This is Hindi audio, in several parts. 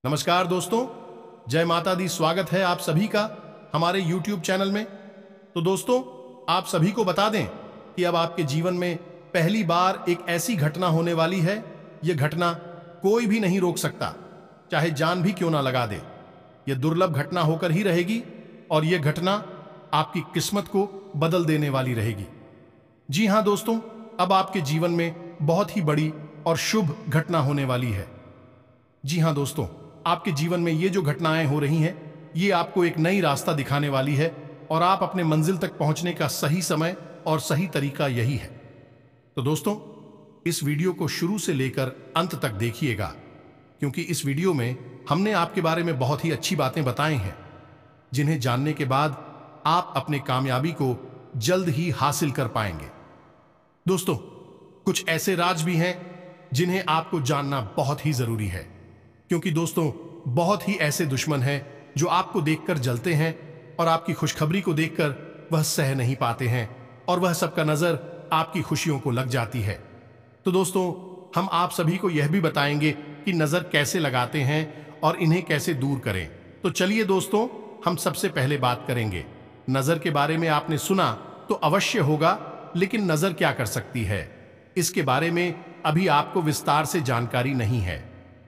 नमस्कार दोस्तों, जय माता दी। स्वागत है आप सभी का हमारे YouTube चैनल में। तो दोस्तों, आप सभी को बता दें कि अब आपके जीवन में पहली बार एक ऐसी घटना होने वाली है। यह घटना कोई भी नहीं रोक सकता, चाहे जान भी क्यों ना लगा दे। यह दुर्लभ घटना होकर ही रहेगी और यह घटना आपकी किस्मत को बदल देने वाली रहेगी। जी हाँ दोस्तों, अब आपके जीवन में बहुत ही बड़ी और शुभ घटना होने वाली है। जी हाँ दोस्तों, आपके जीवन में ये जो घटनाएं हो रही हैं, ये आपको एक नई रास्ता दिखाने वाली है और आप अपने मंजिल तक पहुंचने का सही समय और सही तरीका यही है। तो दोस्तों, इस वीडियो को शुरू से लेकर अंत तक देखिएगा, क्योंकि इस वीडियो में हमने आपके बारे में बहुत ही अच्छी बातें बताई हैं, जिन्हें जानने के बाद आप अपने कामयाबी को जल्द ही हासिल कर पाएंगे। दोस्तों, कुछ ऐसे राज भी हैं जिन्हें आपको जानना बहुत ही जरूरी है, क्योंकि दोस्तों, बहुत ही ऐसे दुश्मन हैं जो आपको देखकर जलते हैं और आपकी खुशखबरी को देखकर वह सह नहीं पाते हैं और वह सबका नजर आपकी खुशियों को लग जाती है। तो दोस्तों, हम आप सभी को यह भी बताएंगे कि नजर कैसे लगाते हैं और इन्हें कैसे दूर करें। तो चलिए दोस्तों, हम सबसे पहले बात करेंगे नजर के बारे में। आपने सुना तो अवश्य होगा, लेकिन नजर क्या कर सकती है, इसके बारे में अभी आपको विस्तार से जानकारी नहीं है।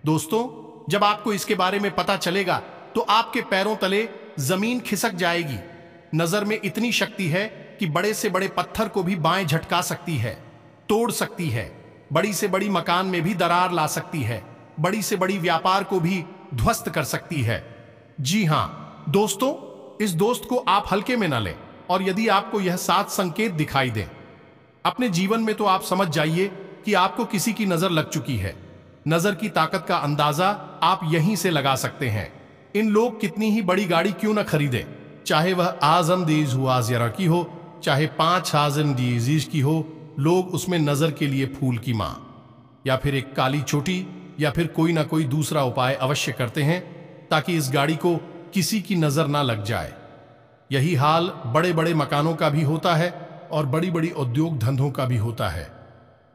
दोस्तों, जब आपको इसके बारे में पता चलेगा तो आपके पैरों तले जमीन खिसक जाएगी। नजर में इतनी शक्ति है कि बड़े से बड़े पत्थर को भी बाएं झटका सकती है, तोड़ सकती है। बड़ी से बड़ी मकान में भी दरार ला सकती है, बड़ी से बड़ी व्यापार को भी ध्वस्त कर सकती है। जी हां दोस्तों, इस दोस्त को आप हल्के में न लें, और यदि आपको यह 7 संकेत दिखाई दें अपने जीवन में, तो आप समझ जाइए कि आपको किसी की नजर लग चुकी है। नजर की ताकत का अंदाजा आप यहीं से लगा सकते हैं। इन लोग कितनी ही बड़ी गाड़ी क्यों न खरीदें, चाहे वह आजम दीज हुआजरा की हो, चाहे 5000 डीजीज की हो, लोग उसमें नजर के लिए फूल की मां या फिर एक काली चोटी या फिर कोई ना कोई दूसरा उपाय अवश्य करते हैं, ताकि इस गाड़ी को किसी की नजर ना लग जाए। यही हाल बड़े बड़े मकानों का भी होता है और बड़ी बड़ी उद्योग धंधों का भी होता है,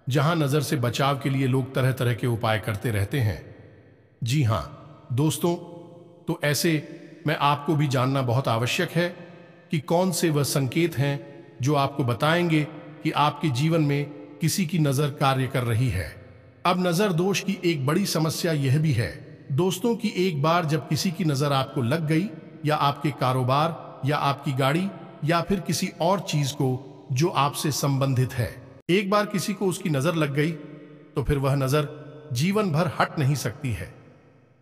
जहां नजर से बचाव के लिए लोग तरह तरह के उपाय करते रहते हैं। जी हां दोस्तों, तो ऐसे में आपको भी जानना बहुत आवश्यक है कि कौन से वह संकेत हैं जो आपको बताएंगे कि आपके जीवन में किसी की नजर कार्य कर रही है। अब नजर दोष की एक बड़ी समस्या यह भी है दोस्तों कि एक बार जब किसी की नजर आपको लग गई, या आपके कारोबार या आपकी गाड़ी या फिर किसी और चीज को जो आपसे संबंधित है, एक बार किसी को उसकी नजर लग गई, तो फिर वह नजर जीवन भर हट नहीं सकती है,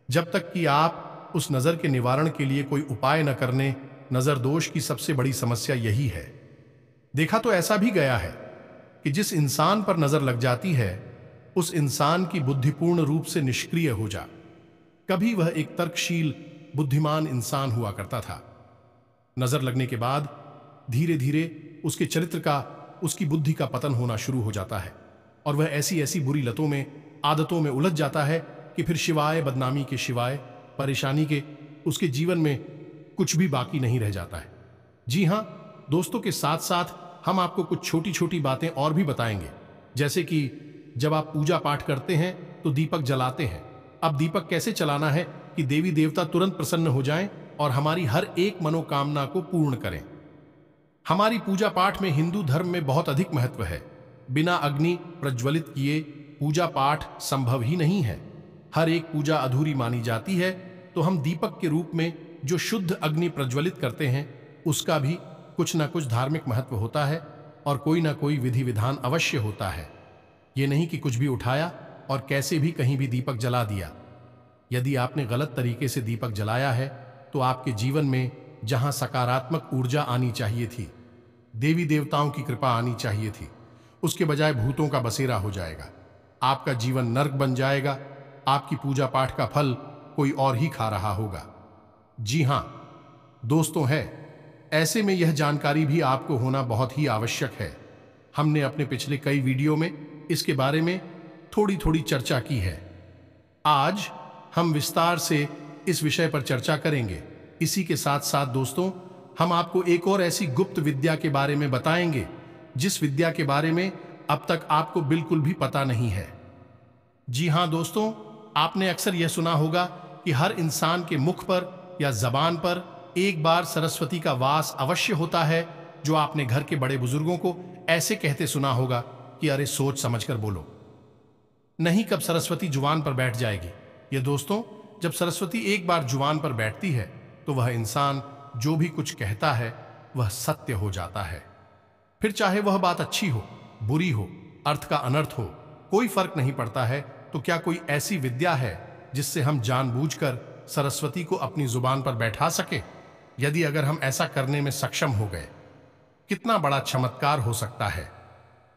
जब तक कि आप उस नजर के निवारण के लिए कोई उपाय न करने। नजर दोष की सबसे बड़ी समस्या यही है। देखा तो ऐसा भी गया है कि जिस इंसान पर नजर लग जाती है, उस इंसान की बुद्धि पूर्ण रूप से निष्क्रिय हो जा। कभी वह एक तर्कशील बुद्धिमान इंसान हुआ करता था। नजर लगने के बाद धीरे धीरे उसके चरित्र का, उसकी बुद्धि का पतन होना शुरू हो जाता है और वह ऐसी ऐसी बुरी लतों में, आदतों में उलझ जाता है कि फिर शिवाय बदनामी के, शिवाय परेशानी के, उसके जीवन में कुछ भी बाकी नहीं रह जाता है। जी हां दोस्तों, के साथ साथ हम आपको कुछ छोटी छोटी बातें और भी बताएंगे, जैसे कि जब आप पूजा पाठ करते हैं तो दीपक जलाते हैं। अब दीपक कैसे चलाना है कि देवी देवता तुरंत प्रसन्न हो जाएं और हमारी हर एक मनोकामना को पूर्ण करें। हमारी पूजा पाठ में हिंदू धर्म में बहुत अधिक महत्व है। बिना अग्नि प्रज्वलित किए पूजा पाठ संभव ही नहीं है। हर एक पूजा अधूरी मानी जाती है, तो हम दीपक के रूप में जो शुद्ध अग्नि प्रज्वलित करते हैं, उसका भी कुछ ना कुछ धार्मिक महत्व होता है और कोई ना कोई विधि विधान अवश्य होता है। ये नहीं कि कुछ भी उठाया और कैसे भी कहीं भी दीपक जला दिया। यदि आपने गलत तरीके से दीपक जलाया है, तो आपके जीवन में जहां सकारात्मक ऊर्जा आनी चाहिए थी, देवी देवताओं की कृपा आनी चाहिए थी, उसके बजाय भूतों का बसेरा हो जाएगा। आपका जीवन नर्क बन जाएगा। आपकी पूजा पाठ का फल कोई और ही खा रहा होगा। जी हां दोस्तों, है ऐसे में यह जानकारी भी आपको होना बहुत ही आवश्यक है। हमने अपने पिछले कई वीडियो में इसके बारे में थोड़ी थोड़ी चर्चा की है। आज हम विस्तार से इस विषय पर चर्चा करेंगे। इसी के साथ साथ दोस्तों, हम आपको एक और ऐसी गुप्त विद्या के बारे में बताएंगे, जिस विद्या के बारे में अब तक आपको बिल्कुल भी पता नहीं है। जी हां दोस्तों, आपने अक्सर यह सुना होगा कि हर इंसान के मुख पर या जबान पर एक बार सरस्वती का वास अवश्य होता है, जो आपने घर के बड़े बुजुर्गों को ऐसे कहते सुना होगा कि अरे सोच समझकर बोलो, नहीं कब सरस्वती जुबान पर बैठ जाएगी। ये दोस्तों, जब सरस्वती एक बार जुबान पर बैठती है तो वह इंसान जो भी कुछ कहता है वह सत्य हो जाता है। फिर चाहे वह बात अच्छी हो, बुरी हो, अर्थ का अनर्थ हो, कोई फर्क नहीं पड़ता है। तो क्या कोई ऐसी विद्या है जिससे हम जानबूझकर सरस्वती को अपनी जुबान पर बैठा सके? यदि अगर हम ऐसा करने में सक्षम हो गए, कितना बड़ा चमत्कार हो सकता है।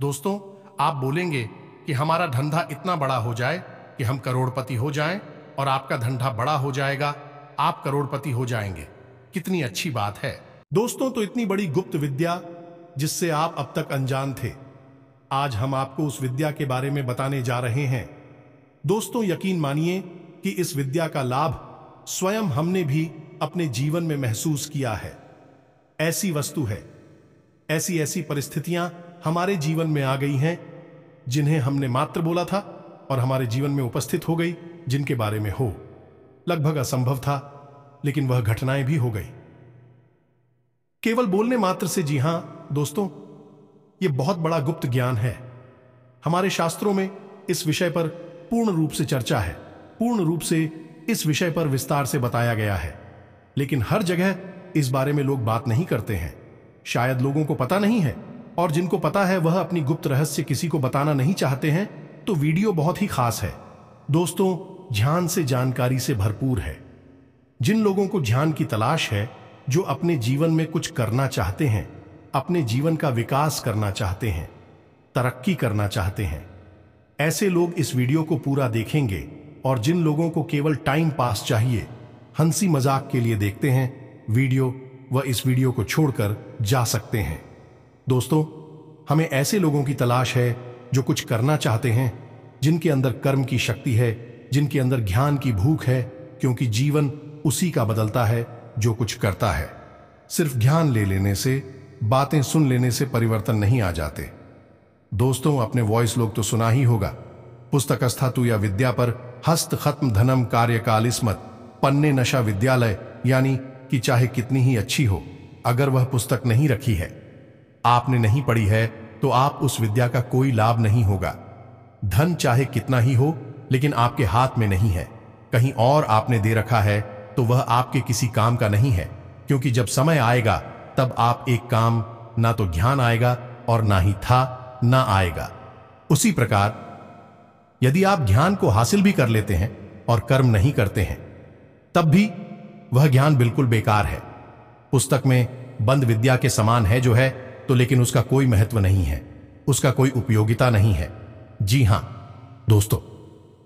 दोस्तों, आप बोलेंगे कि हमारा धंधा इतना बड़ा हो जाए कि हम करोड़पति हो जाएं, और आपका धंधा बड़ा हो जाएगा, आप करोड़पति हो जाएंगे। कितनी अच्छी बात है। दोस्तों, तो इतनी बड़ी गुप्त विद्या जिससे आप अब तक अनजान थे, आज हम आपको उस विद्या के बारे में बताने जा रहे हैं। दोस्तों, यकीन मानिए कि इस विद्या का लाभ स्वयं हमने भी अपने जीवन में महसूस किया है। ऐसी वस्तु है, ऐसी ऐसी परिस्थितियां हमारे जीवन में आ गई हैं जिन्हें हमने मात्र बोला था और हमारे जीवन में उपस्थित हो गई, जिनके बारे में हो लगभग असंभव था, लेकिन वह घटनाएं भी हो गई केवल बोलने मात्र से। जी हां दोस्तों, यह बहुत बड़ा गुप्त ज्ञान है। हमारे शास्त्रों में इस विषय पर पूर्ण रूप से चर्चा है, पूर्ण रूप से इस विषय पर विस्तार से बताया गया है, लेकिन हर जगह इस बारे में लोग बात नहीं करते हैं। शायद लोगों को पता नहीं है, और जिनको पता है वह अपनी गुप्त रहस्य किसी को बताना नहीं चाहते हैं। तो वीडियो बहुत ही खास है दोस्तों, ध्यान से जानकारी से भरपूर है। जिन लोगों को ध्यान की तलाश है, जो अपने जीवन में कुछ करना चाहते हैं, अपने जीवन का विकास करना चाहते हैं, तरक्की करना चाहते हैं, ऐसे लोग इस वीडियो को पूरा देखेंगे। और जिन लोगों को केवल टाइम पास चाहिए, हंसी मजाक के लिए देखते हैं वीडियो, वह इस वीडियो को छोड़कर जा सकते हैं। दोस्तों, हमें ऐसे लोगों की तलाश है जो कुछ करना चाहते हैं, जिनके अंदर कर्म की शक्ति है, जिनके अंदर ज्ञान की भूख है, क्योंकि जीवन उसी का बदलता है जो कुछ करता है। सिर्फ ज्ञान ले लेने से, बातें सुन लेने से परिवर्तन नहीं आ जाते। दोस्तों, अपने वॉइस लोग तो सुना ही होगा, पुस्तकस्था तू या विद्या पर हस्त खत्म धनम कार्यकाल स्मत पन्ने नशा विद्यालय, यानी कि चाहे कितनी ही अच्छी हो, अगर वह पुस्तक नहीं रखी है, आपने नहीं पढ़ी है, तो आप उस विद्या का कोई लाभ नहीं होगा। धन चाहे कितना ही हो, लेकिन आपके हाथ में नहीं है, कहीं और आपने दे रखा है, तो वह आपके किसी काम का नहीं है। क्योंकि जब समय आएगा तब आप एक काम, ना तो ज्ञान आएगा और ना ही था ना आएगा। उसी प्रकार यदि आप ज्ञान को हासिल भी कर लेते हैं और कर्म नहीं करते हैं, तब भी वह ज्ञान बिल्कुल बेकार है। पुस्तक में बंद विद्या के समान है जो है, तो लेकिन उसका कोई महत्व नहीं है, उसका कोई उपयोगिता नहीं है। जी हां दोस्तों,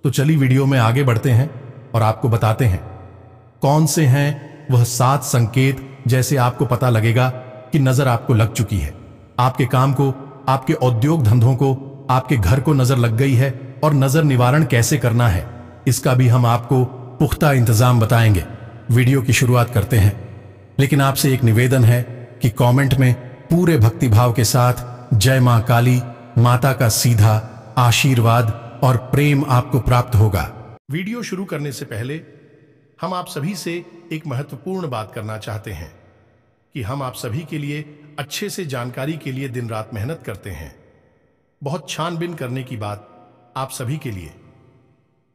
तो चलिए वीडियो में आगे बढ़ते हैं और आपको बताते हैं कौन से हैं वह 7 संकेत, जैसे आपको पता लगेगा कि नजर आपको लग चुकी है, आपके काम को, आपके औद्योग धंधों को, आपके घर को नजर लग गई है, और नजर निवारण कैसे करना है, इसका भी हम आपको पुख्ता इंतजाम बताएंगे। वीडियो की शुरुआत करते हैं, लेकिन आपसे एक निवेदन है कि कमेंट में पूरे भक्तिभाव के साथ जय मां काली, माता का सीधा आशीर्वाद और प्रेम आपको प्राप्त होगा। वीडियो शुरू करने से पहले हम आप सभी से एक महत्वपूर्ण बात करना चाहते हैं कि हम आप सभी के लिए अच्छे से जानकारी के लिए दिन रात मेहनत करते हैं। बहुत छानबीन करने की बात आप सभी के लिए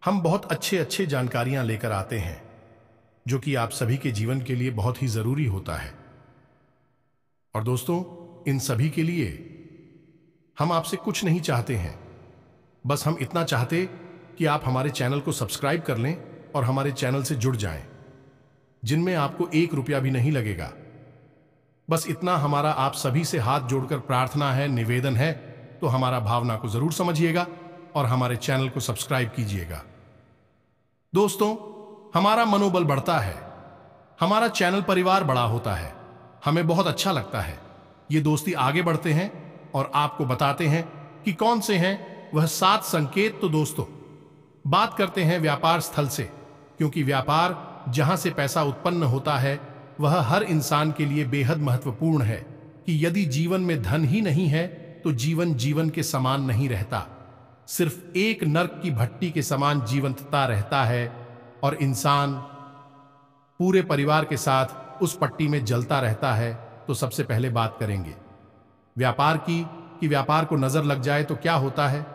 हम बहुत अच्छे जानकारियां लेकर आते हैं, जो कि आप सभी के जीवन के लिए बहुत ही जरूरी होता है। और दोस्तों, इन सभी के लिए हम आपसे कुछ नहीं चाहते हैं, बस हम इतना चाहते कि आप हमारे चैनल को सब्सक्राइब कर लें और हमारे चैनल से जुड़ जाएं, जिनमें आपको 1 रुपया भी नहीं लगेगा। बस इतना हमारा आप सभी से हाथ जोड़कर प्रार्थना है, निवेदन है। तो हमारा भावना को जरूर समझिएगा और हमारे चैनल को सब्सक्राइब कीजिएगा। दोस्तों, हमारा मनोबल बढ़ता है, हमारा चैनल परिवार बड़ा होता है, हमें बहुत अच्छा लगता है। ये दोस्ती आगे बढ़ते हैं और आपको बताते हैं कि कौन से हैं वह 7 संकेत। तो दोस्तों, बात करते हैं व्यापार स्थल से, क्योंकि व्यापार जहां से पैसा उत्पन्न होता है वह हर इंसान के लिए बेहद महत्वपूर्ण है। कि यदि जीवन में धन ही नहीं है तो जीवन जीवन के समान नहीं रहता, सिर्फ एक नर्क की भट्टी के समान जीवंतता रहता है। और इंसान पूरे परिवार के साथ उस पट्टी में जलता रहता है, तो सबसे पहले बात करेंगे व्यापार की कि व्यापार को नजर लग जाए तो क्या होता है।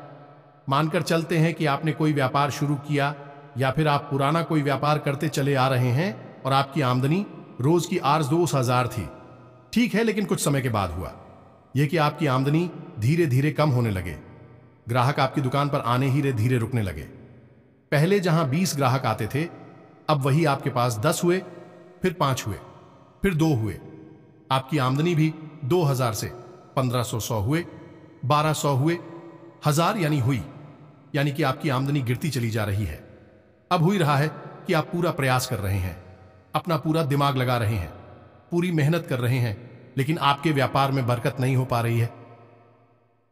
मानकर चलते हैं कि आपने कोई व्यापार शुरू किया या फिर आप पुराना कोई व्यापार करते चले आ रहे हैं और आपकी आमदनी रोज की 8-10 थी। ठीक है, लेकिन कुछ समय के बाद हुआ यह कि आपकी आमदनी धीरे धीरे कम होने लगे। ग्राहक आपकी दुकान पर आने ही धीरे रुकने लगे। पहले जहां 20 ग्राहक आते थे, अब वही आपके पास 10 हुए, फिर 5 हुए, फिर 2 हुए। आपकी आमदनी भी 2000 से 1500 हुए, 1200 हुए, 1000 यानी कि आपकी आमदनी गिरती चली जा रही है। अब हुई रहा है कि आप पूरा प्रयास कर रहे हैं, अपना पूरा दिमाग लगा रहे हैं, पूरी मेहनत कर रहे हैं, लेकिन आपके व्यापार में बरकत नहीं हो पा रही है।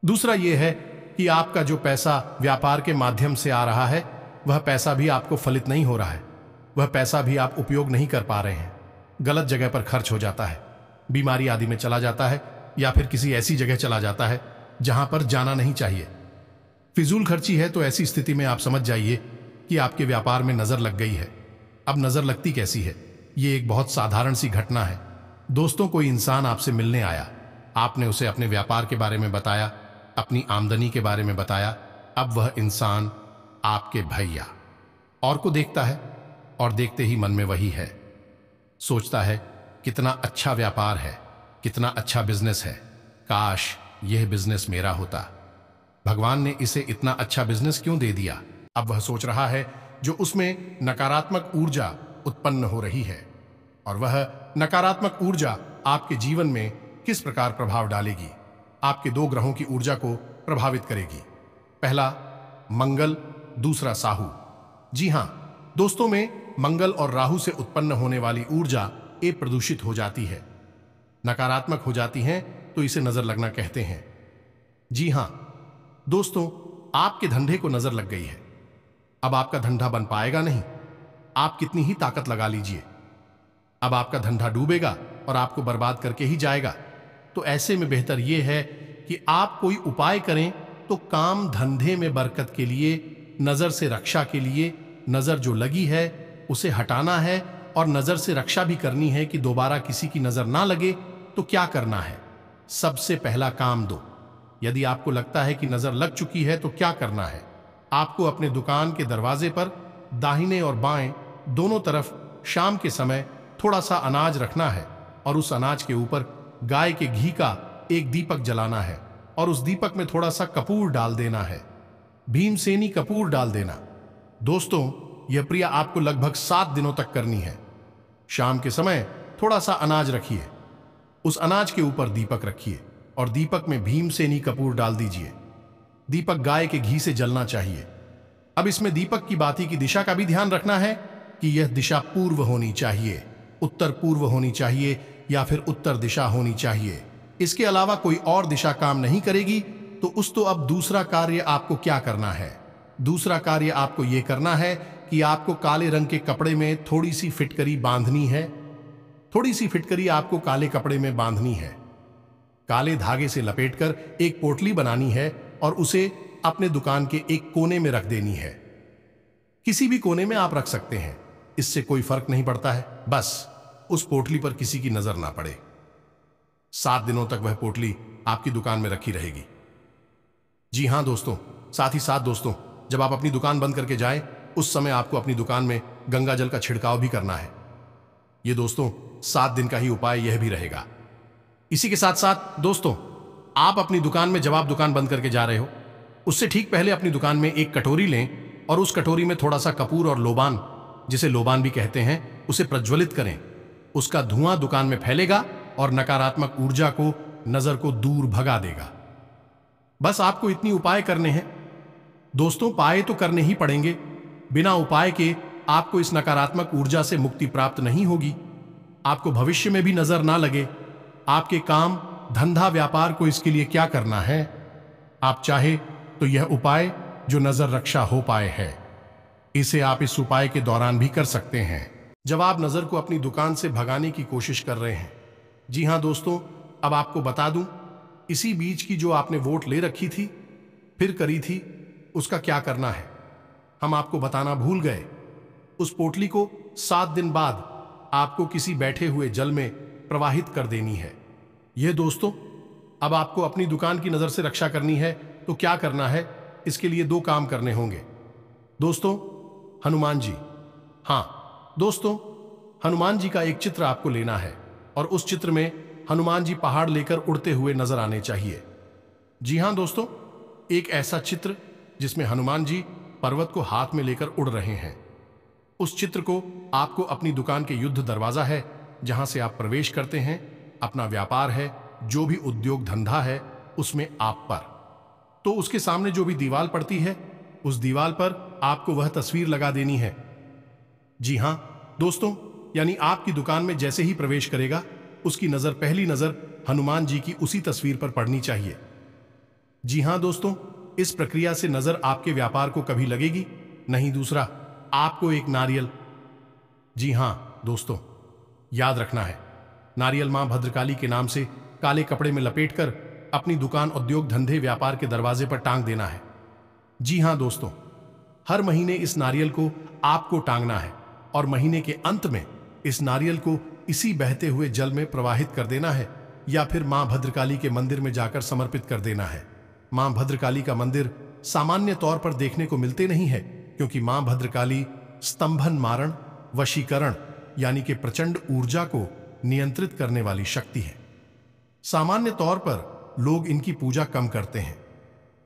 दूसरा यह है कि आपका जो पैसा व्यापार के माध्यम से आ रहा है, वह पैसा भी आपको फलित नहीं हो रहा है। वह पैसा भी आप उपयोग नहीं कर पा रहे हैं। गलत जगह पर खर्च हो जाता है, बीमारी आदि में चला जाता है, या फिर किसी ऐसी जगह चला जाता है जहां पर जाना नहीं चाहिए। फिजूल खर्ची है। तो ऐसी स्थिति में आप समझ जाइए कि आपके व्यापार में नजर लग गई है। अब नजर लगती कैसी है? ये एक बहुत साधारण सी घटना है। दोस्तों, कोई इंसान आपसे मिलने आया, आपने उसे अपने व्यापार के बारे में बताया, अपनी आमदनी के बारे में बताया। अब वह इंसान आपके भैया और को देखता है, और देखते ही मन में वही है, सोचता है कितना अच्छा व्यापार है, कितना अच्छा बिजनेस है, काश यह बिजनेस मेरा होता। भगवान ने इसे इतना अच्छा बिजनेस क्यों दे दिया? अब वह सोच रहा है जो उसमें नकारात्मक ऊर्जा उत्पन्न हो रही है, और वह नकारात्मक ऊर्जा आपके जीवन में किस प्रकार प्रभाव डालेगी। आपके 2 ग्रहों की ऊर्जा को प्रभावित करेगी। पहला मंगल, दूसरा साहू। जी हां दोस्तों, में मंगल और राहु से उत्पन्न होने वाली ऊर्जा प्रदूषित हो जाती है, नकारात्मक हो जाती है, तो इसे नजर लगना कहते हैं। जी हां दोस्तों, आपके धंधे को नजर लग गई है। अब आपका धंधा बन पाएगा नहीं। आप कितनी ही ताकत लगा लीजिए, अब आपका धंधा डूबेगा और आपको बर्बाद करके ही जाएगा। तो ऐसे में बेहतर यह है कि आप कोई उपाय करें। तो काम धंधे में बरकत के लिए, नजर से रक्षा के लिए, नजर जो लगी है उसे हटाना है, और नजर से रक्षा भी करनी है कि दोबारा किसी की नजर ना लगे। तो क्या करना है? सबसे पहला काम दो। यदि आपको लगता है कि नजर लग चुकी है, तो क्या करना है? आपको अपने दुकान के दरवाजे पर दाहिने और बाएं दोनों तरफ शाम के समय थोड़ा सा अनाज रखना है, और उस अनाज के ऊपर गाय के घी का एक दीपक जलाना है, और उस दीपक में थोड़ा सा कपूर डाल देना है, भीमसेनी कपूर डाल देना। दोस्तों, यह क्रिया आपको लगभग 7 दिनों तक करनी है। शाम के समय थोड़ा सा अनाज रखिए, उस अनाज के ऊपर दीपक रखिए, और दीपक में भीमसेनी कपूर डाल दीजिए। दीपक गाय के घी से जलना चाहिए। अब इसमें दीपक की बाती की दिशा का भी ध्यान रखना है कि यह दिशा पूर्व होनी चाहिए, उत्तर पूर्व होनी चाहिए, या फिर उत्तर दिशा होनी चाहिए। इसके अलावा कोई और दिशा काम नहीं करेगी। तो अब दूसरा कार्य आपको क्या करना है? दूसरा कार्य आपको यह करना है कि आपको काले रंग के कपड़े में थोड़ी सी फिटकरी बांधनी है। थोड़ी सी फिटकरी आपको काले कपड़े में बांधनी है, काले धागे से लपेटकर एक पोटली बनानी है, और उसे अपने दुकान के एक कोने में रख देनी है। किसी भी कोने में आप रख सकते हैं, इससे कोई फर्क नहीं पड़ता है। बस उस पोटली पर किसी की नजर ना पड़े। 7 दिनों तक वह पोटली आपकी दुकान में रखी रहेगी। जी हां दोस्तों, साथ ही साथ दोस्तों, जब आप अपनी दुकान बंद करके जाएं, उस समय आपको अपनी दुकान में गंगा जल का छिड़काव भी करना है। यह दोस्तों 7 दिन का ही उपाय यह भी रहेगा। इसी के साथ साथ दोस्तों, आप अपनी दुकान में, जब आप दुकान बंद करके जा रहे हो, उससे ठीक पहले अपनी दुकान में एक कटोरी लें, और उस कटोरी में थोड़ा सा कपूर और लोबान, जिसे लोबान भी कहते हैं, उसे प्रज्वलित करें। उसका धुआं दुकान में फैलेगा और नकारात्मक ऊर्जा को, नजर को दूर भगा देगा। बस आपको इतनी उपाय करने हैं दोस्तों। उपाय तो करने ही पड़ेंगे, बिना उपाय के आपको इस नकारात्मक ऊर्जा से मुक्ति प्राप्त नहीं होगी। आपको भविष्य में भी नजर ना लगे। आपके काम, धंधा, व्यापार को इसके लिए क्या करना है? आप चाहे तो यह उपाय जो नजर रक्षा हो पाए है, इसे आप इस उपाय के दौरान भी कर सकते हैं, जब आप नजर को अपनी दुकान से भगाने की कोशिश कर रहे हैं। जी हां दोस्तों, अब आपको बता दूं, इसी बीच की जो आपने वोट ले रखी थी, फिर करी थी, उसका क्या करना है, हम आपको बताना भूल गए। उस पोटली को 7 दिन बाद आपको किसी बैठे हुए जल में प्रवाहित कर देनी है। यह दोस्तों, अब आपको अपनी दुकान की नजर से रक्षा करनी है तो क्या करना है? इसके लिए 2 काम करने होंगे दोस्तों। हनुमान जी, हाँ दोस्तों, हनुमान जी का एक चित्र आपको लेना है और उस चित्र में हनुमान जी पहाड़ लेकर उड़ते हुए नजर आने चाहिए। जी हां दोस्तों, एक ऐसा चित्र जिसमें हनुमान जी पर्वत को हाथ में लेकर उड़ रहे हैं। उस चित्र को आपको अपनी दुकान के युद्ध दरवाजा है जहां से आप प्रवेश करते हैं, अपना व्यापार है, जो भी उद्योग धंधा है उसमें आप पर, तो उसके सामने जो भी दीवार पड़ती है उस दीवार पर आपको वह तस्वीर लगा देनी है। जी हां दोस्तों, यानी आपकी दुकान में जैसे ही प्रवेश करेगा उसकी नजर, पहली नजर हनुमान जी की उसी तस्वीर पर पड़नी चाहिए। जी हां दोस्तों, इस प्रक्रिया से नजर आपके व्यापार को कभी लगेगी नहीं। दूसरा, आपको एक नारियल, जी हां दोस्तों, याद रखना है, नारियल मां भद्रकाली के नाम से काले कपड़े में लपेटकर अपनी दुकान, उद्योग धंधे, व्यापार के दरवाजे पर टांग देना है। जी हां दोस्तों, हर महीने इस नारियल को आपको टांगना है और महीने के अंत में इस नारियल को इसी बहते हुए जल में प्रवाहित कर देना है या फिर मां भद्रकाली के मंदिर में जाकर समर्पित कर देना है। मां भद्रकाली का मंदिर सामान्य तौर पर देखने को मिलते नहीं है, क्योंकि मां भद्रकाली स्तंभन मारण, वशीकरण यानी कि प्रचंड ऊर्जा को नियंत्रित करने वाली शक्ति है। सामान्य तौर पर लोग इनकी पूजा कम करते हैं,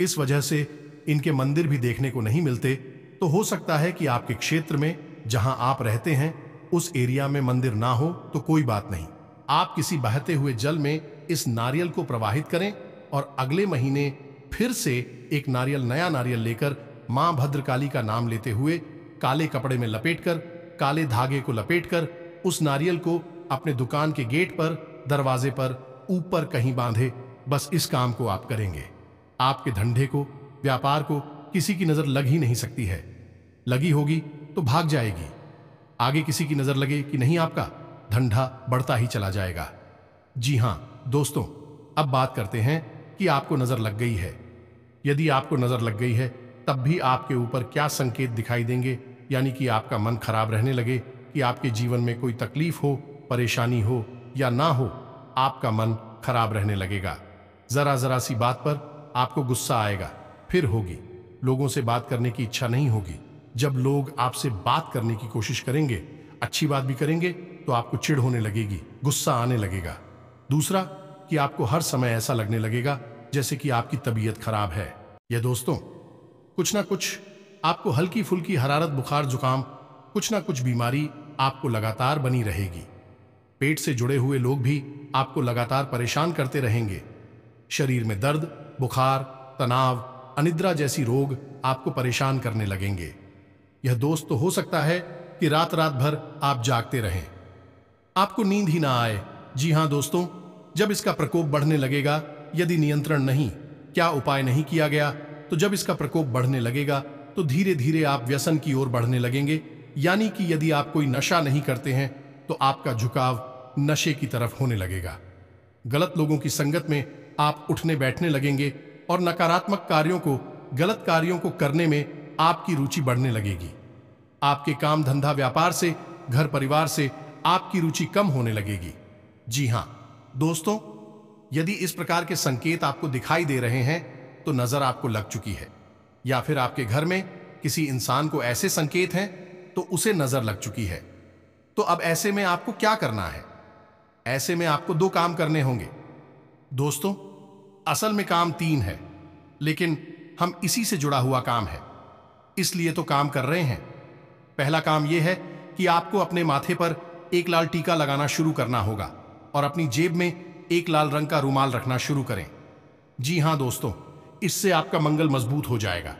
इस वजह से इनके मंदिर भी देखने को नहीं मिलते। तो हो सकता है कि आपके क्षेत्र में जहां आप रहते हैं उस एरिया में मंदिर ना हो तो कोई बात नहीं, आप किसी बहते हुए जल में इस नारियल को प्रवाहित करें और अगले महीने फिर से एक नारियल, नया नारियल लेकर मां भद्रकाली का नाम लेते हुए काले कपड़े में लपेटकर, काले धागे को लपेटकर उस नारियल को अपने दुकान के गेट पर, दरवाजे पर, ऊपर कहीं बांधे। बस इस काम को आप करेंगे, आपके धंधे को, व्यापार को किसी की नजर लग ही नहीं सकती है। लगी होगी तो भाग जाएगी। आगे किसी की नजर लगे कि नहीं, आपका धंधा बढ़ता ही चला जाएगा। जी हां दोस्तों, अब बात करते हैं कि आपको नजर लग गई है। यदि आपको नजर लग गई है तब भी आपके ऊपर क्या संकेत दिखाई देंगे, यानी कि आपका मन खराब रहने लगे, कि आपके जीवन में कोई तकलीफ हो, परेशानी हो या ना हो, आपका मन खराब रहने लगेगा। जरा जरा सी बात पर आपको गुस्सा आएगा, फिर होगी लोगों से बात करने की इच्छा नहीं होगी। जब लोग आपसे बात करने की कोशिश करेंगे, अच्छी बात भी करेंगे, तो आपको चिढ़ होने लगेगी, गुस्सा आने लगेगा। दूसरा, कि आपको हर समय ऐसा लगने लगेगा जैसे कि आपकी तबीयत खराब है। यह दोस्तों, कुछ ना कुछ आपको हल्की फुल्की हरारत, बुखार, जुकाम, कुछ ना कुछ बीमारी आपको लगातार बनी रहेगी। पेट से जुड़े हुए लोग भी आपको लगातार परेशान करते रहेंगे। शरीर में दर्द, बुखार, तनाव, अनिद्रा जैसी रोग आपको परेशान करने लगेंगे। यह दोस्त तो हो सकता है कि रात रात भर आप जागते रहें, आपको नींद ही ना आए। जी हां दोस्तों, जब इसका प्रकोप बढ़ने लगेगा, यदि नियंत्रण नहीं, क्या उपाय नहीं किया गया, तो जब इसका प्रकोप बढ़ने लगेगा तो धीरे धीरे आप व्यसन की ओर बढ़ने लगेंगे। यानी कि यदि आप कोई नशा नहीं करते हैं तो आपका झुकाव नशे की तरफ होने लगेगा। गलत लोगों की संगत में आप उठने बैठने लगेंगे और नकारात्मक कार्यों को, गलत कार्यों को करने में आपकी रुचि बढ़ने लगेगी। आपके काम धंधा, व्यापार से, घर परिवार से आपकी रुचि कम होने लगेगी। जी हां दोस्तों, यदि इस प्रकार के संकेत आपको दिखाई दे रहे हैं तो नजर आपको लग चुकी है, या फिर आपके घर में किसी इंसान को ऐसे संकेत हैं तो उसे नजर लग चुकी है। तो अब ऐसे में आपको क्या करना है? ऐसे में आपको 2 काम करने होंगे दोस्तों। असल में काम 3 है, लेकिन हम इसी से जुड़ा हुआ काम है, इसलिए तो काम कर रहे हैं। पहला काम यह है कि आपको अपने माथे पर एक लाल टीका लगाना शुरू करना होगा और अपनी जेब में एक लाल रंग का रुमाल रखना शुरू करें। जी हां दोस्तों, इससे आपका मंगल मजबूत हो जाएगा,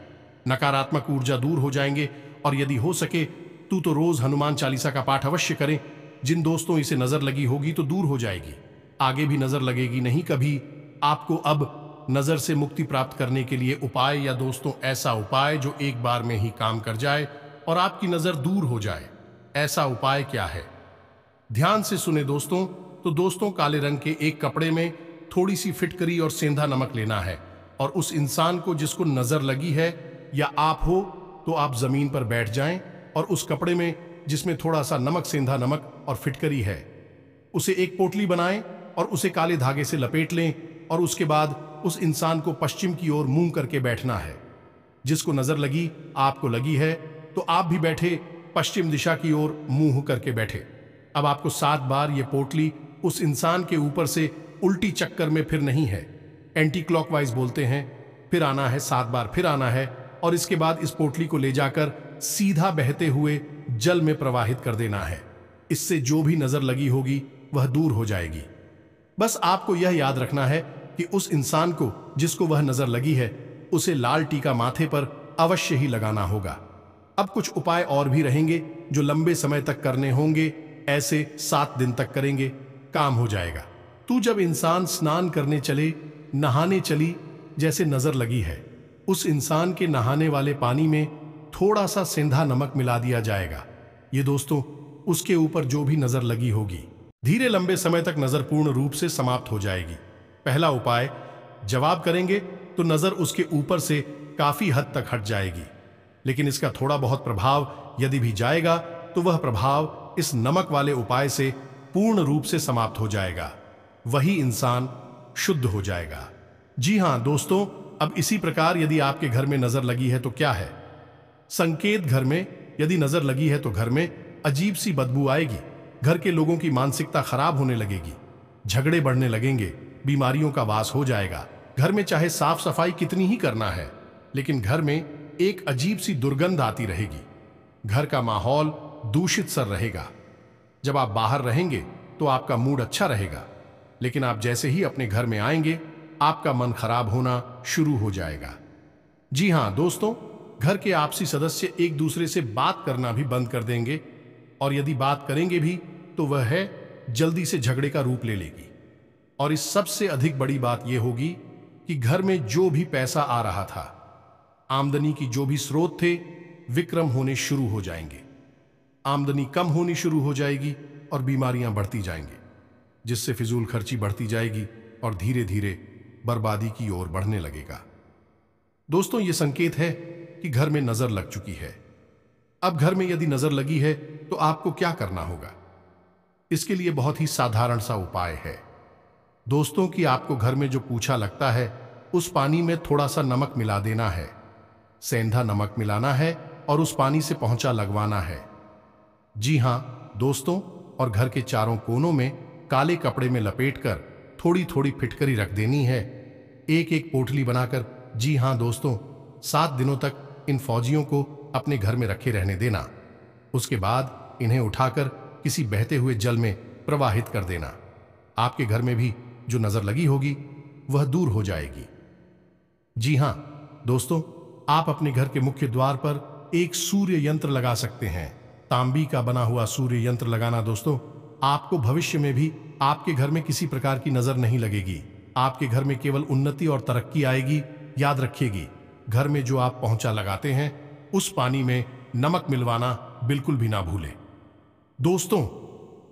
नकारात्मक ऊर्जा दूर हो जाएंगे। और यदि हो सके तो रोज हनुमान चालीसा का पाठ अवश्य करें। जिन दोस्तों इसे नजर लगी होगी तो दूर हो जाएगी, आगे भी नजर लगेगी नहीं कभी। आपको अब नजर से मुक्ति प्राप्त करने के लिए उपाय, या दोस्तों ऐसा उपाय जो एक बार में ही काम कर जाए और आपकी नजर दूर हो जाए, ऐसा उपाय क्या है? ध्यान से सुने दोस्तों। तो दोस्तों, काले रंग के एक कपड़े में थोड़ी सी फिटकरी और सेंधा नमक लेना है और उस इंसान को जिसको नजर लगी है, या आप हो तो आप जमीन पर बैठ जाएं और उस कपड़े में जिसमें थोड़ा सा नमक, सेंधा नमक और फिटकरी है। उसे एक पोटली बनाएं और उसे काले धागे से लपेट लें और उसके बाद उस इंसान को पश्चिम की ओर मुंह करके बैठना है। जिसको नजर लगी, आपको लगी है, तो आप भी बैठे पश्चिम दिशा की ओर मुंह करके बैठे। अब आपको 7 बार ये पोटली उस इंसान के ऊपर से उल्टी चक्कर में फिर नहीं है, एंटी क्लॉकवाइज बोलते हैं, फिर आना है 7 बार, फिर आना है और इसके बाद इस पोटली को ले जाकर सीधा बहते हुए जल में प्रवाहित कर देना है। इससे जो भी नजर लगी होगी वह दूर हो जाएगी। बस आपको यह याद रखना है कि उस इंसान को जिसको वह नजर लगी है उसे लाल टीका माथे पर अवश्य ही लगाना होगा। अब कुछ उपाय और भी रहेंगे जो लंबे समय तक करने होंगे। ऐसे 7 दिन तक करेंगे, काम हो जाएगा। तू जब इंसान स्नान करने चले, नहाने चली, जैसे नजर लगी है, उस इंसान के नहाने वाले पानी में थोड़ा सा सेंधा नमक मिला दिया जाएगा। ये दोस्तों उसके ऊपर जो भी नजर लगी होगी, धीरे लंबे समय तक नजर पूर्ण रूप से समाप्त हो जाएगी। पहला उपाय, जवाब करेंगे तो नजर उसके ऊपर से काफी हद तक हट जाएगी, लेकिन इसका थोड़ा बहुत प्रभाव यदि भी जाएगा तो वह प्रभाव इस नमक वाले उपाय से पूर्ण रूप से समाप्त हो जाएगा। वही इंसान शुद्ध हो जाएगा। जी हां दोस्तों, अब इसी प्रकार यदि आपके घर में नजर लगी है तो क्या है संकेत? घर में यदि नजर लगी है तो घर में अजीब सी बदबू आएगी, घर के लोगों की मानसिकता खराब होने लगेगी, झगड़े बढ़ने लगेंगे, बीमारियों का वास हो जाएगा। घर में चाहे साफ सफाई कितनी ही करना है, लेकिन घर में एक अजीब सी दुर्गंध आती रहेगी। घर का माहौल दूषित सा रहेगा। जब आप बाहर रहेंगे तो आपका मूड अच्छा रहेगा, लेकिन आप जैसे ही अपने घर में आएंगे आपका मन खराब होना शुरू हो जाएगा। जी हां दोस्तों, घर के आपसी सदस्य एक दूसरे से बात करना भी बंद कर देंगे, और यदि बात करेंगे भी तो वह है जल्दी से झगड़े का रूप ले लेगी। और इस सबसे अधिक बड़ी बात यह होगी कि घर में जो भी पैसा आ रहा था, आमदनी की जो भी स्रोत थे, विक्रम होने शुरू हो जाएंगे। आमदनी कम होनी शुरू हो जाएगी और बीमारियां बढ़ती जाएंगी, जिससे फिजूल खर्ची बढ़ती जाएगी और धीरे धीरे बर्बादी की ओर बढ़ने लगेगा। दोस्तों, यह संकेत है कि घर में नजर लग चुकी है। अब घर में यदि नजर लगी है तो आपको क्या करना होगा? इसके लिए बहुत ही साधारण सा उपाय है दोस्तों कि आपको घर में जो पूछा लगता है उस पानी में थोड़ा सा नमक मिला देना है, सेंधा नमक मिलाना है और उस पानी से पोंछा लगवाना है। जी हां दोस्तों, और घर के चारों कोनों में काले कपड़े में लपेटकर थोड़ी थोड़ी फिटकरी रख देनी है, एक एक पोटली बनाकर। जी हां दोस्तों, 7 दिनों तक इन फौजियों को अपने घर में रखे रहने देना। उसके बाद इन्हें उठाकर किसी बहते हुए जल में प्रवाहित कर देना। आपके घर में भी जो नजर लगी होगी वह दूर हो जाएगी। जी हां दोस्तों, आप अपने घर के मुख्य द्वार पर एक सूर्य यंत्र लगा सकते हैं। तांबी का बना हुआ सूर्य यंत्र लगाना दोस्तों, आपको भविष्य में भी आपके घर में किसी प्रकार की नजर नहीं लगेगी। आपके घर में केवल उन्नति और तरक्की आएगी। याद रखिएगी, घर में जो आप पोंछा लगाते हैं उस पानी में नमक मिलवाना बिल्कुल भी ना भूलें। दोस्तों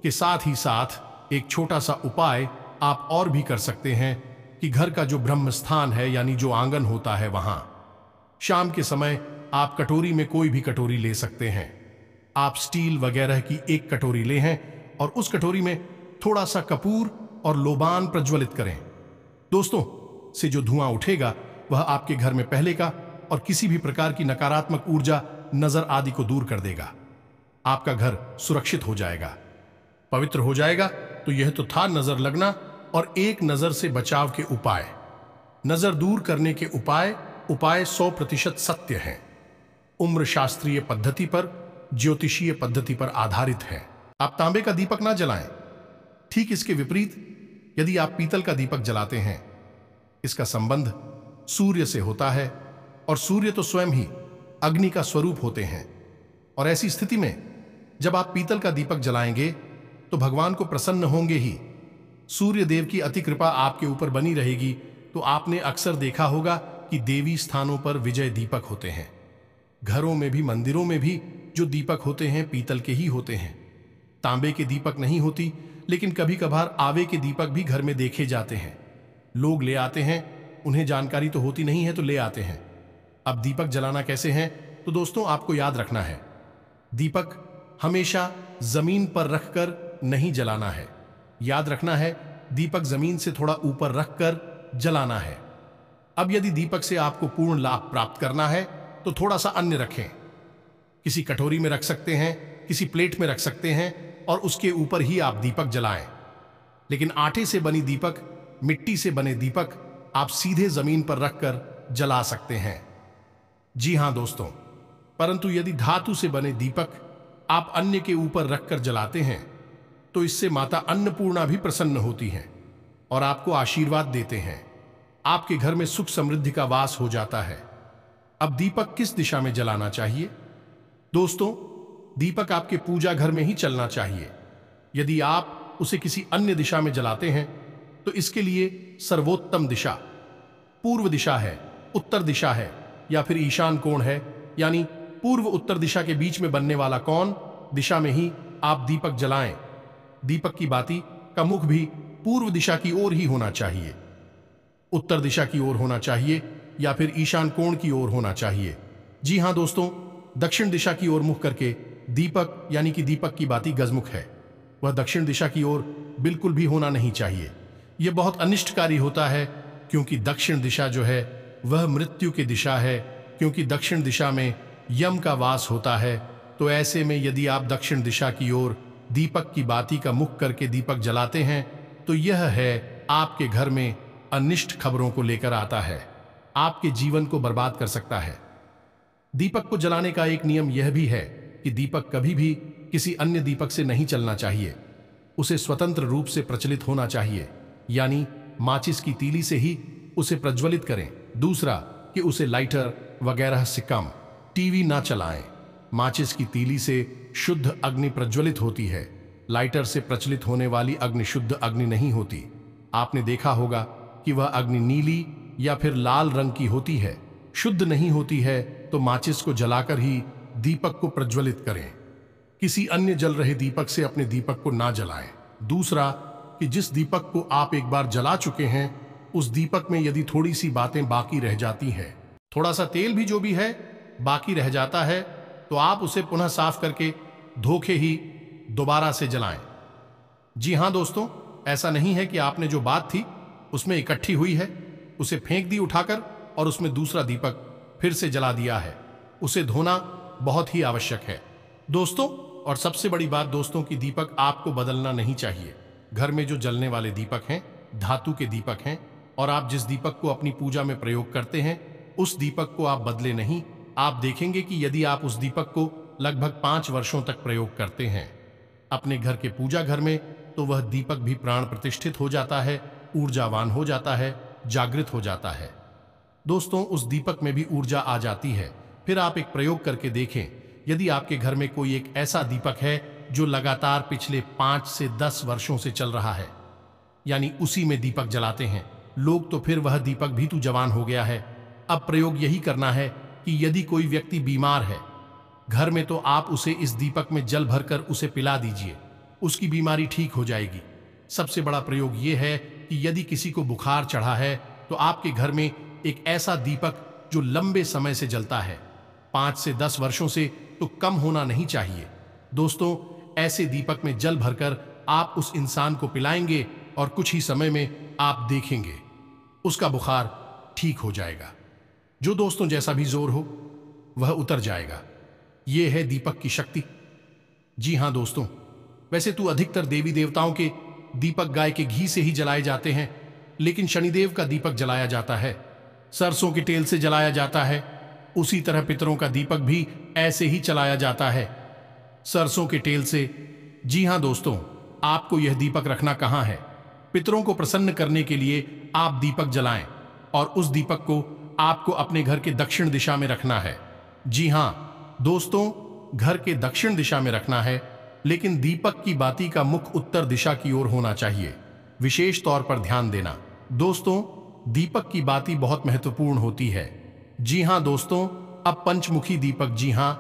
के साथ ही साथ एक छोटा सा उपाय आप और भी कर सकते हैं कि घर का जो ब्रह्म स्थान है, यानी जो आंगन होता है, वहां शाम के समय आप कटोरी में कोई भी कटोरी ले सकते हैं। आप स्टील वगैरह की एक कटोरी ले हैं और उस कटोरी में थोड़ा सा कपूर और लोबान प्रज्वलित करें। दोस्तों से जो धुआं उठेगा वह आपके घर में पहले का और किसी भी प्रकार की नकारात्मक ऊर्जा, नजर आदि को दूर कर देगा। आपका घर सुरक्षित हो जाएगा, पवित्र हो जाएगा। तो यह तो था नजर लगना और एक नजर से बचाव के उपाय। नजर दूर करने के उपाय 100% सत्य हैं, उम्र शास्त्रीय पद्धति पर, ज्योतिषीय पद्धति पर आधारित है। आप तांबे का दीपक ना जलाएं। ठीक इसके विपरीत यदि आप पीतल का दीपक जलाते हैं, इसका संबंध सूर्य से होता है और सूर्य तो स्वयं ही अग्नि का स्वरूप होते हैं। और ऐसी स्थिति में जब आप पीतल का दीपक जलाएंगे तो भगवान को प्रसन्न होंगे ही। सूर्य देव की अति कृपा आपके ऊपर बनी रहेगी। तो आपने अक्सर देखा होगा कि देवी स्थानों पर विजय दीपक होते हैं। घरों में भी, मंदिरों में भी जो दीपक होते हैं पीतल के ही होते हैं, तांबे के दीपक नहीं होती। लेकिन कभी कभार आवे के दीपक भी घर में देखे जाते हैं। लोग ले आते हैं, उन्हें जानकारी तो होती नहीं है तो ले आते हैं। अब दीपक जलाना कैसे है? तो दोस्तों आपको याद रखना है, दीपक हमेशा जमीन पर रखकर नहीं जलाना है। याद रखना है, दीपक जमीन से थोड़ा ऊपर रखकर जलाना है। अब यदि दीपक से आपको पूर्ण लाभ प्राप्त करना है तो थोड़ा सा अन्य रखें। किसी कटोरी में रख सकते हैं, किसी प्लेट में रख सकते हैं और उसके ऊपर ही आप दीपक जलाएं। लेकिन आटे से बनी दीपक, मिट्टी से बने दीपक आप सीधे जमीन पर रखकर जला सकते हैं। जी हां दोस्तों, परंतु यदि धातु से बने दीपक आप अन्य के ऊपर रखकर जलाते हैं तो इससे माता अन्नपूर्णा भी प्रसन्न होती हैं और आपको आशीर्वाद देते हैं। आपके घर में सुख समृद्धि का वास हो जाता है। अब दीपक किस दिशा में जलाना चाहिए? दोस्तों, दीपक आपके पूजा घर में ही चलना चाहिए। यदि आप उसे किसी अन्य दिशा में जलाते हैं तो इसके लिए सर्वोत्तम दिशा पूर्व दिशा है, उत्तर दिशा है या फिर ईशान कोण है। यानी पूर्व उत्तर दिशा के बीच में बनने वाला कोण दिशा में ही आप दीपक जलाएं। दीपक की बाती का मुख भी पूर्व दिशा की ओर ही होना चाहिए, उत्तर दिशा की ओर होना चाहिए या फिर ईशान कोण की ओर होना चाहिए। जी हां दोस्तों, दक्षिण दिशा की ओर मुख करके दीपक यानी कि दीपक की बाती गजमुख है, वह दक्षिण दिशा की ओर बिल्कुल भी होना नहीं चाहिए। यह बहुत अनिष्टकारी होता है क्योंकि दक्षिण दिशा जो है वह मृत्यु की दिशा है, क्योंकि दक्षिण दिशा में यम का वास होता है। तो ऐसे में यदि आप दक्षिण दिशा की ओर दीपक की बाती का मुख करके दीपक जलाते हैं तो यह है आपके घर में अनिष्ट खबरों को लेकर आता है, आपके जीवन को बर्बाद कर सकता है। दीपक को जलाने का एक नियम यह भी है कि दीपक कभी भी किसी अन्य दीपक से नहीं चलना चाहिए, उसे स्वतंत्र रूप से प्रचलित होना चाहिए, यानी माचिस की तीली से ही उसे प्रज्वलित करें। दूसरा कि उसे लाइटर वगैरह से कम टीवी ना चलाएं। माचिस की तीली से शुद्ध अग्नि प्रज्वलित होती है, लाइटर से प्रचलित होने वाली अग्नि शुद्ध अग्नि नहीं होती। आपने देखा होगा कि वह अग्नि नीली या फिर लाल रंग की होती है, शुद्ध नहीं होती है। तो माचिस को जलाकर ही दीपक को प्रज्वलित करें, किसी अन्य जल रहे दीपक से अपने दीपक को ना जलाएं। दूसरा कि जिस दीपक को आप एक बार जला चुके हैं उस दीपक में यदि थोड़ी सी बातें बाकी रह जाती हैं, थोड़ा सा तेल भी जो भी है बाकी रह जाता है, तो आप उसे पुनः साफ करके धोखे ही दोबारा से जलाएं। जी हां दोस्तों, ऐसा नहीं है कि आपने जो बात थी उसमें इकट्ठी हुई है उसे फेंक दी उठाकर और उसमें दूसरा दीपक फिर से जला दिया है। उसे धोना बहुत ही आवश्यक है दोस्तों। और सबसे बड़ी बात दोस्तों कि दीपक आपको बदलना नहीं चाहिए। घर में जो जलने वाले दीपक हैं धातु के दीपक हैं और आप जिस दीपक को अपनी पूजा में प्रयोग करते हैं उस दीपक को आप बदले नहीं। आप देखेंगे कि यदि आप उस दीपक को लगभग 5 वर्षों तक प्रयोग करते हैं अपने घर के पूजा घर में, तो वह दीपक भी प्राण प्रतिष्ठित हो जाता है, ऊर्जावान हो जाता है, जागृत हो जाता है। दोस्तों, उस दीपक में भी ऊर्जा आ जाती है। फिर आप एक प्रयोग करके देखें, यदि आपके घर में कोई एक ऐसा दीपक है जो लगातार पिछले 5 से 10 वर्षों से चल रहा है, यानी उसी में दीपक जलाते हैं लोग, तो फिर वह दीपक भी तो जवान हो गया है। अब प्रयोग यही करना है कि यदि कोई व्यक्ति बीमार है घर में, तो आप उसे इस दीपक में जल भरकर उसे पिला दीजिए, उसकी बीमारी ठीक हो जाएगी। सबसे बड़ा प्रयोग यह है कि यदि किसी को बुखार चढ़ा है तो आपके घर में एक ऐसा दीपक जो लंबे समय से जलता है, 5 से 10 वर्षों से तो कम होना नहीं चाहिए। दोस्तों, ऐसे दीपक में जल भरकर आप उस इंसान को पिलाएंगे और कुछ ही समय में आप देखेंगे उसका बुखार ठीक हो जाएगा। जो दोस्तों जैसा भी जोर हो वह उतर जाएगा। यह है दीपक की शक्ति। जी हां दोस्तों, वैसे तो अधिकतर देवी देवताओं के दीपक गाय के घी से ही जलाए जाते हैं, लेकिन शनिदेव का दीपक जलाया जाता है, सरसों के तेल से जलाया जाता है। उसी तरह पितरों का दीपक भी ऐसे ही चलाया जाता है, सरसों के तेल से। जी हां दोस्तों, आपको यह दीपक रखना कहां है? पितरों को प्रसन्न करने के लिए आप दीपक जलाएं और उस दीपक को आपको अपने घर के दक्षिण दिशा में रखना है। जी हां दोस्तों, घर के दक्षिण दिशा में रखना है, लेकिन दीपक की बाती का मुख उत्तर दिशा की ओर होना चाहिए। विशेष तौर पर ध्यान देना दोस्तों, दीपक की बाती बहुत महत्वपूर्ण होती है। जी हां दोस्तों, अब पंचमुखी दीपक। जी हां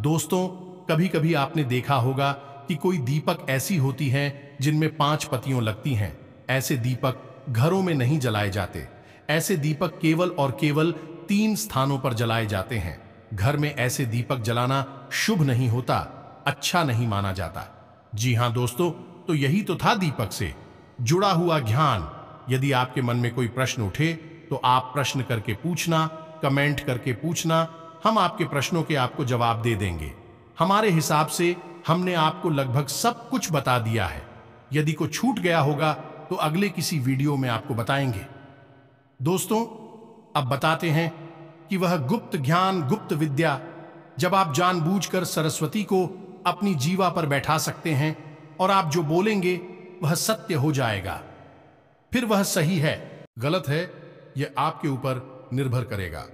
दोस्तों, कभी कभी आपने देखा होगा कि कोई दीपक ऐसी होती हैं जिनमें 5 पत्तियां लगती हैं। ऐसे दीपक घरों में नहीं जलाए जाते। ऐसे दीपक केवल और केवल 3 स्थानों पर जलाए जाते हैं। घर में ऐसे दीपक जलाना शुभ नहीं होता। अच्छा नहीं माना जाता। जी हाँ दोस्तों, तो यही तो था दीपक से जुड़ा हुआ ज्ञान। यदि आपके मन में कोई प्रश्न उठे तो आप प्रश्न करके पूछना, कमेंट करके पूछना, हम आपके प्रश्नों के आपको जवाब दे देंगे। हमारे हिसाब से हमने आपको लगभग सब कुछ बता दिया है। यदि कुछ छूट गया होगा तो अगले किसी वीडियो में आपको बताएंगे। दोस्तों, अब बताते हैं कि वह गुप्त ज्ञान, गुप्त विद्या, जब आप जानबूझकर सरस्वती को अपनी जीवा पर बैठा सकते हैं और आप जो बोलेंगे वह सत्य हो जाएगा। फिर वह सही है, गलत है, यह आपके ऊपर निर्भर करेगा।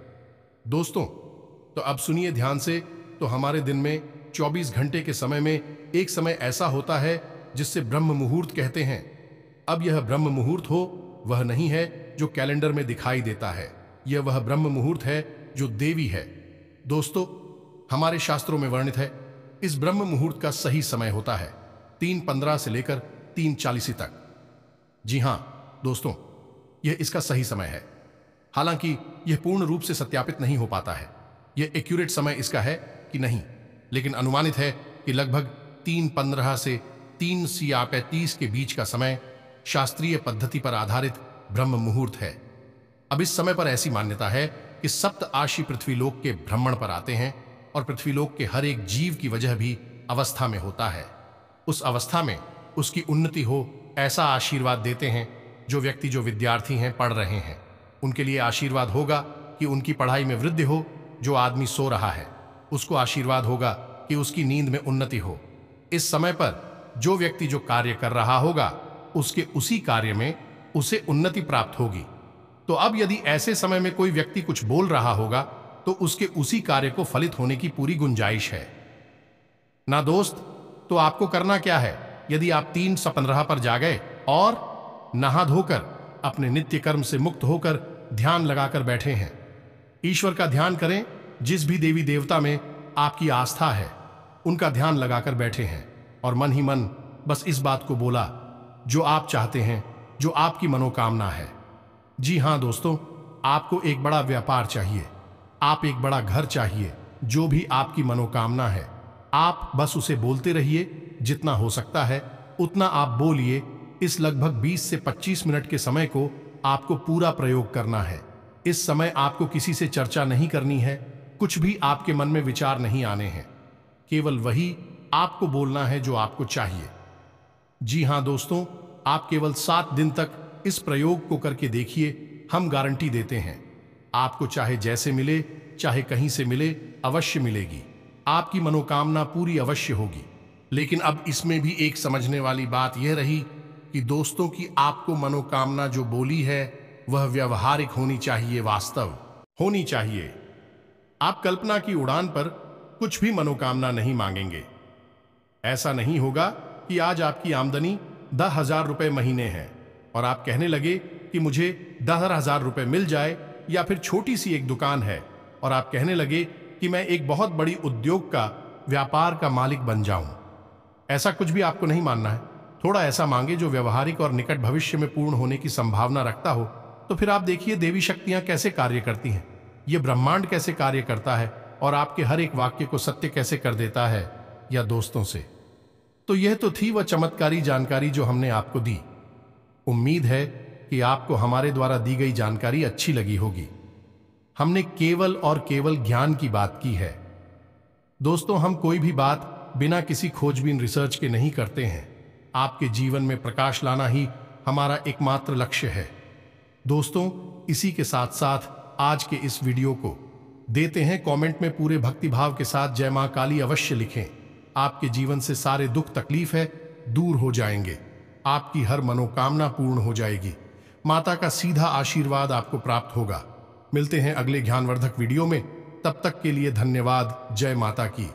दोस्तों, तो अब सुनिए ध्यान से। तो हमारे दिन में 24 घंटे के समय में एक समय ऐसा होता है जिससे ब्रह्म मुहूर्त कहते हैं। अब यह ब्रह्म मुहूर्त हो वह नहीं है जो कैलेंडर में दिखाई देता है, यह वह ब्रह्म मुहूर्त है जो देवी है। दोस्तों, हमारे शास्त्रों में वर्णित है इस ब्रह्म मुहूर्त का सही समय होता है 3:15 से लेकर 3:40 तक। जी हां दोस्तों, यह इसका सही समय है। हालांकि यह पूर्ण रूप से सत्यापित नहीं हो पाता है यह एक्यूरेट समय इसका है कि नहीं, लेकिन अनुमानित है कि लगभग 3:15 से 3:35 के बीच का समय शास्त्रीय पद्धति पर आधारित ब्रह्म मुहूर्त है। अब इस समय पर ऐसी मान्यता है कि सप्त आशी पृथ्वीलोक के भ्रमण पर आते हैं और पृथ्वीलोक के हर एक जीव की वजह भी अवस्था में होता है। उस अवस्था में उसकी उन्नति हो ऐसा आशीर्वाद देते हैं। जो व्यक्ति, जो विद्यार्थी हैं, पढ़ रहे हैं, उनके लिए आशीर्वाद होगा कि उनकी पढ़ाई में वृद्धि हो। जो आदमी सो रहा है उसको आशीर्वाद होगा कि उसकी नींद में उन्नति हो। इस समय पर जो व्यक्ति जो कार्य कर रहा होगा उसके उसी कार्य में उसे उन्नति प्राप्त होगी। तो अब यदि ऐसे समय में कोई व्यक्ति कुछ बोल रहा होगा तो उसके उसी कार्य को फलित होने की पूरी गुंजाइश है ना दोस्त। तो आपको करना क्या है, यदि आप 3:15 पर जा गए और नहा धोकर अपने नित्य कर्म से मुक्त होकर ध्यान लगाकर बैठे हैं, ईश्वर का ध्यान करें। जिस भी देवी देवता में आपकी आस्था है उनका ध्यान लगाकर बैठे हैं और मन ही मन बस इस बात को बोला जो आप चाहते हैं, जो आपकी मनोकामना है। जी हां दोस्तों, आपको एक बड़ा व्यापार चाहिए, आप एक बड़ा घर चाहिए, जो भी आपकी मनोकामना है आप बस उसे बोलते रहिए। जितना हो सकता है उतना आप बोलिए। इस लगभग 20 से 25 मिनट के समय को आपको पूरा प्रयोग करना है। इस समय आपको किसी से चर्चा नहीं करनी है, कुछ भी आपके मन में विचार नहीं आने हैं, केवल वही आपको बोलना है जो आपको चाहिए। जी हां दोस्तों, आप केवल 7 दिन तक इस प्रयोग को करके देखिए। हम गारंटी देते हैं आपको चाहे जैसे मिले, चाहे कहीं से मिले, अवश्य मिलेगी। आपकी मनोकामना पूरी अवश्य होगी। लेकिन अब इसमें भी एक समझने वाली बात यह रही कि दोस्तों की आपको मनोकामना जो बोली है वह व्यवहारिक होनी चाहिए, वास्तव होनी चाहिए। आप कल्पना की उड़ान पर कुछ भी मनोकामना नहीं मांगेंगे। ऐसा नहीं होगा कि आज आपकी आमदनी 10,000 रुपए महीने है और आप कहने लगे कि मुझे 10,000 रुपए मिल जाए, या फिर छोटी सी एक दुकान है और आप कहने लगे कि मैं एक बहुत बड़ी उद्योग का, व्यापार का मालिक बन जाऊं। ऐसा कुछ भी आपको नहीं मानना है। थोड़ा ऐसा मांगे जो व्यवहारिक और निकट भविष्य में पूर्ण होने की संभावना रखता हो। तो फिर आप देखिए देवी शक्तियां कैसे कार्य करती हैं, ये ब्रह्मांड कैसे कार्य करता है और आपके हर एक वाक्य को सत्य कैसे कर देता है। या दोस्तों से तो यह तो थी वह चमत्कारी जानकारी जो हमने आपको दी। उम्मीद है कि आपको हमारे द्वारा दी गई जानकारी अच्छी लगी होगी। हमने केवल और केवल ज्ञान की बात की है। दोस्तों, हम कोई भी बात बिना किसी खोजबीन रिसर्च के नहीं करते हैं। आपके जीवन में प्रकाश लाना ही हमारा एकमात्र लक्ष्य है। दोस्तों, इसी के साथ साथ आज के इस वीडियो को देते हैं कमेंट में पूरे भक्तिभाव के साथ जय मां काली अवश्य लिखें। आपके जीवन से सारे दुख तकलीफ है दूर हो जाएंगे, आपकी हर मनोकामना पूर्ण हो जाएगी, माता का सीधा आशीर्वाद आपको प्राप्त होगा। मिलते हैं अगले ज्ञानवर्धक वीडियो में, तब तक के लिए धन्यवाद। जय माता की।